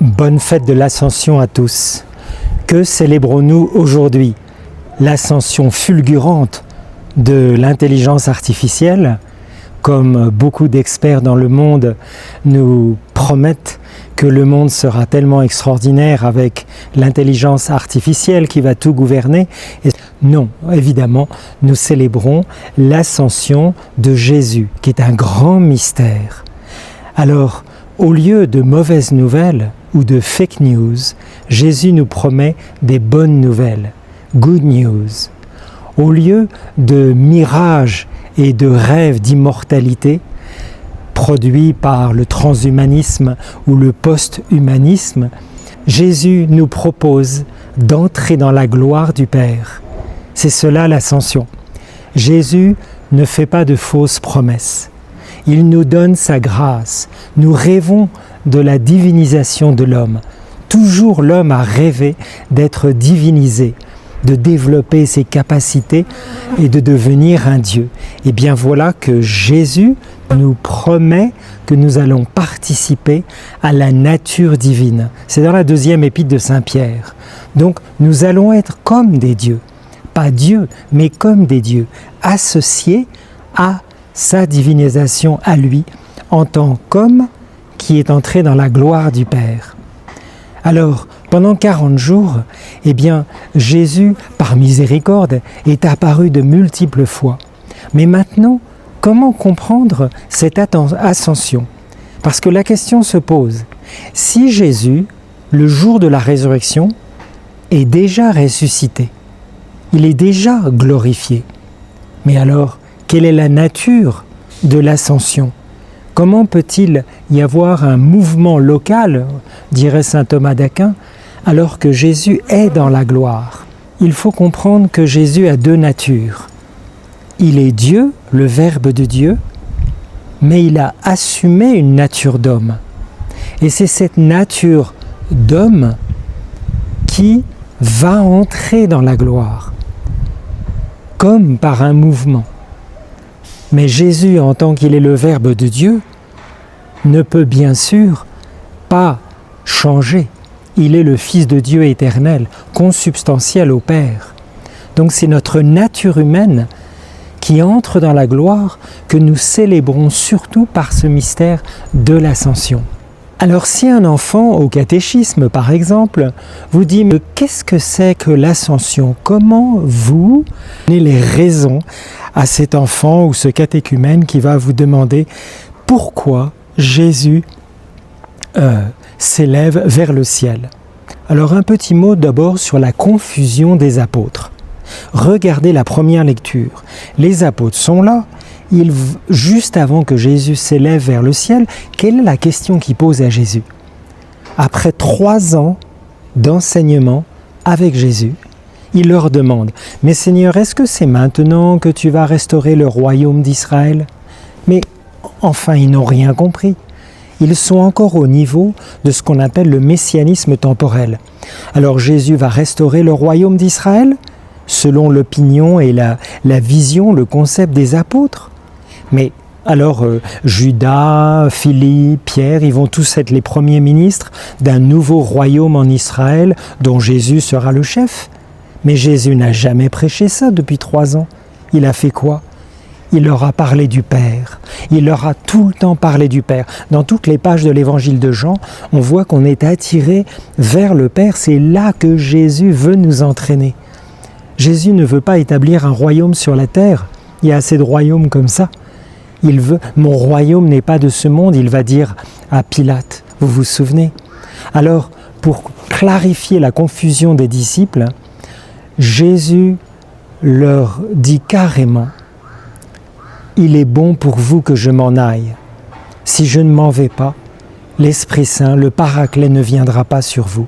Bonne fête de l'Ascension à tous. Que célébrons-nous aujourd'hui? L'ascension fulgurante de l'intelligence artificielle, comme beaucoup d'experts dans le monde nous promettent que le monde sera tellement extraordinaire avec l'intelligence artificielle qui va tout gouverner. Et non, évidemment, nous célébrons l'ascension de Jésus, qui est un grand mystère. Alors, au lieu de mauvaises nouvelles ou de fake news, Jésus nous promet des bonnes nouvelles, good news. Au lieu de mirages et de rêves d'immortalité produits par le transhumanisme ou le post-humanisme, Jésus nous propose d'entrer dans la gloire du Père. C'est cela l'ascension. Jésus ne fait pas de fausses promesses. Il nous donne sa grâce. Nous rêvons de la divinisation de l'homme. Toujours l'homme a rêvé d'être divinisé, de développer ses capacités et de devenir un Dieu. Et bien voilà que Jésus nous promet que nous allons participer à la nature divine. C'est dans la deuxième épître de Saint Pierre. Donc nous allons être comme des dieux. Pas Dieu, mais comme des dieux, associés à sa divinisation à lui, en tant qu'homme qui est entré dans la gloire du Père. Alors, pendant 40 jours, eh bien, Jésus, par miséricorde, est apparu de multiples fois. Mais maintenant, comment comprendre cette ascension? Parce que la question se pose. Si Jésus, le jour de la résurrection, est déjà ressuscité, il est déjà glorifié, mais alors, quelle est la nature de l'ascension? Comment peut-il y avoir un mouvement local, dirait saint Thomas d'Aquin, alors que Jésus est dans la gloire? Il faut comprendre que Jésus a deux natures. Il est Dieu, le Verbe de Dieu, mais il a assumé une nature d'homme. Et c'est cette nature d'homme qui va entrer dans la gloire, comme par un mouvement. Mais Jésus, en tant qu'il est le Verbe de Dieu, ne peut bien sûr pas changer. Il est le Fils de Dieu éternel, consubstantiel au Père. Donc c'est notre nature humaine qui entre dans la gloire que nous célébrons surtout par ce mystère de l'Ascension. Alors si un enfant au catéchisme par exemple vous dit mais qu'est-ce que c'est que l'Ascension? Comment vous donnez les raisons à cet enfant ou ce catéchumène qui va vous demander pourquoi Jésus s'élève vers le ciel? Alors un petit mot d'abord sur la confusion des apôtres. Regardez la première lecture. Les apôtres sont là. Juste avant que Jésus s'élève vers le ciel, quelle est la question qu'ils posent à Jésus? Après 3 ans d'enseignement avec Jésus, il leur demande « Mais Seigneur, est-ce que c'est maintenant que tu vas restaurer le royaume d'Israël ?» Mais enfin, ils n'ont rien compris. Ils sont encore au niveau de ce qu'on appelle le messianisme temporel. Alors Jésus va restaurer le royaume d'Israël selon l'opinion et la vision, le concept des apôtres. Mais alors Judas, Philippe, Pierre, ils vont tous être les premiers ministres d'un nouveau royaume en Israël dont Jésus sera le chef. Mais Jésus n'a jamais prêché ça depuis 3 ans. Il a fait quoi? Il leur a parlé du Père. Il leur a tout le temps parlé du Père. Dans toutes les pages de l'évangile de Jean, on voit qu'on est attiré vers le Père. C'est là que Jésus veut nous entraîner. Jésus ne veut pas établir un royaume sur la terre. Il y a assez de royaumes comme ça. Il veut, mon royaume n'est pas de ce monde, il va dire à Pilate. Vous vous souvenez? Alors, pour clarifier la confusion des disciples, Jésus leur dit carrément « Il est bon pour vous que je m'en aille. Si je ne m'en vais pas, l'Esprit Saint, le Paraclet ne viendra pas sur vous. »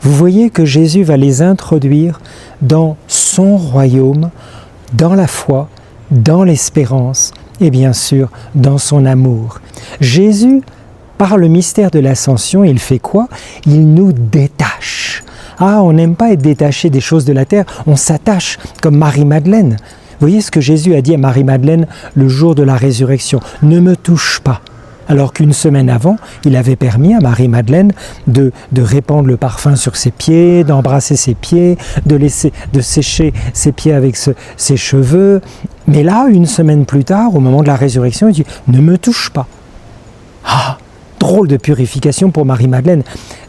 Vous voyez que Jésus va les introduire dans son royaume, dans la foi, dans l'espérance et bien sûr dans son amour. Jésus, par le mystère de l'Ascension, il fait quoi? Il nous détache. Ah, on n'aime pas être détaché des choses de la terre, on s'attache comme Marie-Madeleine. Vous voyez ce que Jésus a dit à Marie-Madeleine le jour de la résurrection? Ne me touche pas. Alors qu'une semaine avant, il avait permis à Marie-Madeleine de répandre le parfum sur ses pieds, d'embrasser ses pieds, de sécher ses pieds avec ses cheveux. Mais là, une semaine plus tard, au moment de la résurrection, il dit « Ne me touche pas ». Ah, drôle de purification pour Marie-Madeleine.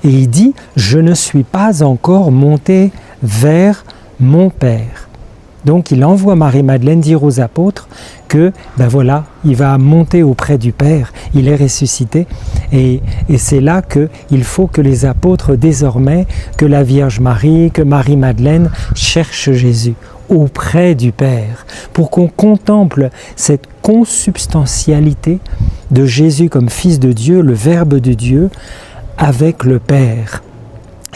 Et il dit « Je ne suis pas encore monté vers mon Père ». Donc il envoie Marie-Madeleine dire aux apôtres que, voilà, il va monter auprès du Père, il est ressuscité. Et c'est là qu'il faut que les apôtres désormais, que la Vierge Marie, que Marie-Madeleine cherchent Jésus auprès du Père, pour qu'on contemple cette consubstantialité de Jésus comme Fils de Dieu, le Verbe de Dieu, avec le Père.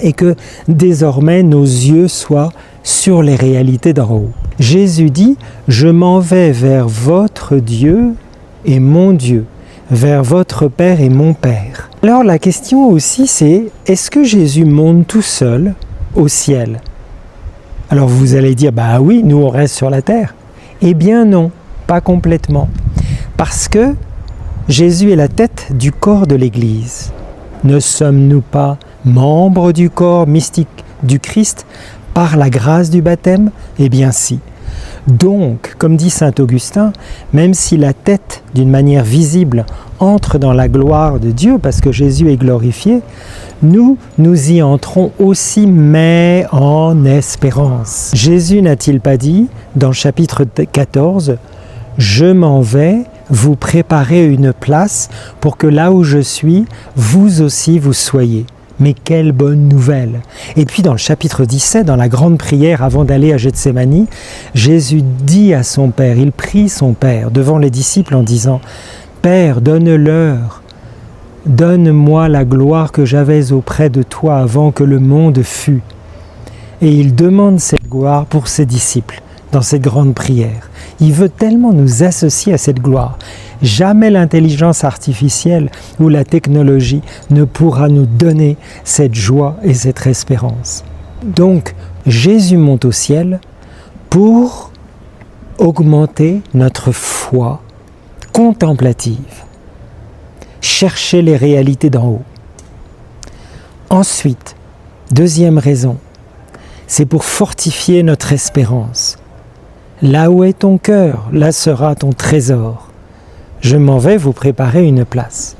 Et que désormais nos yeux soient sur les réalités d'en haut. Jésus dit « Je m'en vais vers votre Dieu et mon Dieu, vers votre Père et mon Père ». Alors la question aussi c'est, est-ce que Jésus monte tout seul au ciel? Alors vous allez dire, oui, nous on reste sur la terre. Eh bien non, pas complètement. Parce que Jésus est la tête du corps de l'Église. Ne sommes-nous pas membres du corps mystique du Christ par la grâce du baptême? Eh bien si. Donc, comme dit saint Augustin, même si la tête, d'une manière visible, entre dans la gloire de Dieu, parce que Jésus est glorifié, nous y entrons aussi, mais en espérance. Jésus n'a-t-il pas dit, dans le chapitre 14, « Je m'en vais vous préparer une place pour que là où je suis, vous aussi vous soyez ». Mais quelle bonne nouvelle! Et puis dans le chapitre 17, dans la grande prière avant d'aller à Gethsémani, Jésus dit à son Père, il prie son Père devant les disciples en disant « Père, donne-leur, donne-moi la gloire que j'avais auprès de toi avant que le monde fût. » Et il demande cette gloire pour ses disciples dans cette grande prière. Il veut tellement nous associer à cette gloire. Jamais l'intelligence artificielle ou la technologie ne pourra nous donner cette joie et cette espérance. Donc, Jésus monte au ciel pour augmenter notre foi contemplative, chercher les réalités d'en haut. Ensuite, deuxième raison, c'est pour fortifier notre espérance. Là où est ton cœur, là sera ton trésor. Je m'en vais vous préparer une place.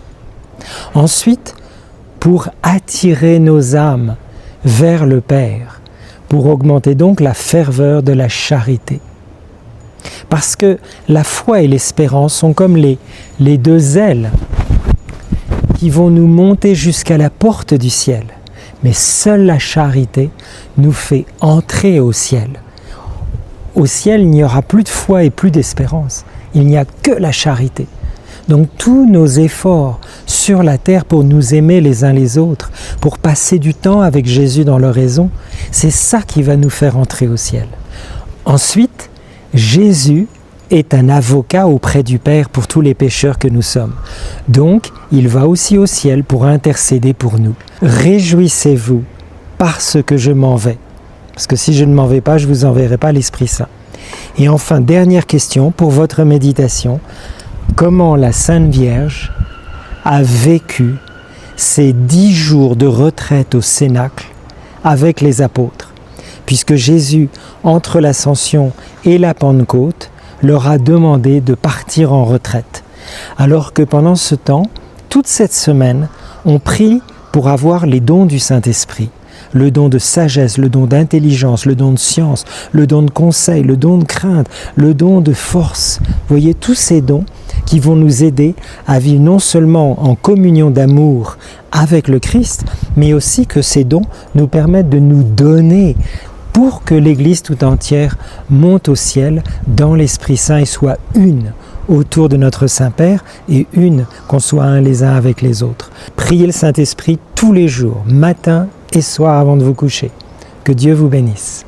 Ensuite, pour attirer nos âmes vers le Père, pour augmenter donc la ferveur de la charité. Parce que la foi et l'espérance sont comme les deux ailes qui vont nous monter jusqu'à la porte du ciel. Mais seule la charité nous fait entrer au ciel. Au ciel, il n'y aura plus de foi et plus d'espérance. Il n'y a que la charité. Donc tous nos efforts sur la terre pour nous aimer les uns les autres, pour passer du temps avec Jésus dans l'oraison, c'est ça qui va nous faire entrer au ciel. Ensuite, Jésus est un avocat auprès du Père pour tous les pécheurs que nous sommes. Donc, il va aussi au ciel pour intercéder pour nous. Réjouissez-vous parce que je m'en vais. Parce que si je ne m'en vais pas, je ne vous enverrai pas l'Esprit Saint. Et enfin, dernière question pour votre méditation. Comment la Sainte Vierge a vécu ces 10 jours de retraite au Cénacle avec les apôtres? Puisque Jésus, entre l'Ascension et la Pentecôte, leur a demandé de partir en retraite. Alors que pendant ce temps, toute cette semaine, on prie pour avoir les dons du Saint-Esprit. Le don de sagesse, le don d'intelligence, le don de science, le don de conseil, le don de crainte, le don de force. Vous voyez, tous ces dons qui vont nous aider à vivre non seulement en communion d'amour avec le Christ, mais aussi que ces dons nous permettent de nous donner pour que l'Église tout entière monte au ciel dans l'Esprit Saint et soit une autour de notre Saint-Père et une, qu'on soit un les uns avec les autres. Priez le Saint-Esprit tous les jours, matin et soir avant de vous coucher. Que Dieu vous bénisse.